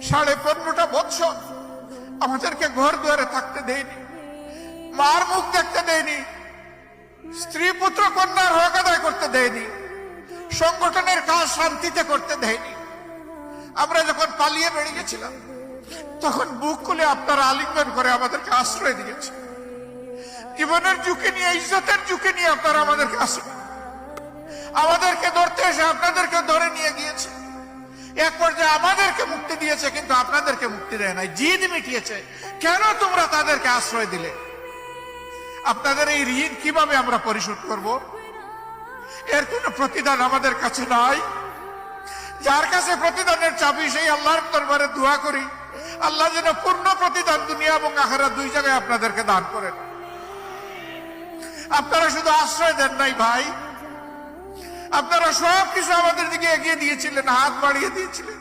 15.5 বছর আমাদেরকে ঘর দুয়ারে থাকতে দেয়নি, মার মুখ দেখতে দেয়নি, স্ত্রী পুত্র কন্যার হক আদায় করতে দেয়নি, সংগঠনের কাজ শান্তিতে করতে দেয়নি। আমরা যখন পালিয়ে বেরিয়েছিলাম তখন বুক খুলে আপনারা আলিঙ্গন করে আমাদেরকে আশ্রয় দিয়েছে। জীবনের ঝুঁকি নিয়ে, ইজ্জতের ঝুঁকি নিয়ে আপনারা আমাদেরকে আশ্রয়, আমাদেরকে ধরতে এসে আপনাদেরকে ধরে নিয়ে গিয়েছে। এক পর্যায়ে আমাদেরকে মুক্তি দিয়েছে, কিন্তু আপনাদেরকে মুক্তি দেয় নাই, জিদ মিটিয়েছে। কেন তোমরা তাদেরকে আশ্রয় দিলে? আপনাদের এই ঋণ কিভাবে আমরা পরিশোধ করব? এর কোন প্রতিদান আমাদের কাছে নাই। যার কাছে প্রতিদানের চাবি, সেই আল্লাহর দরবারে দোয়া করি, আল্লাহ যেন পূর্ণ প্রতিদান দুনিয়া এবং আখিরাত দুই জায়গায় আপনাদেরকে দান করেন। আপনারা শুধু আশ্রয় দেন নাই ভাই, আপনারা সব কিছু আমাদের দিকে এগিয়ে দিয়েছিলেন, হাত বাড়িয়ে দিয়েছিলেন।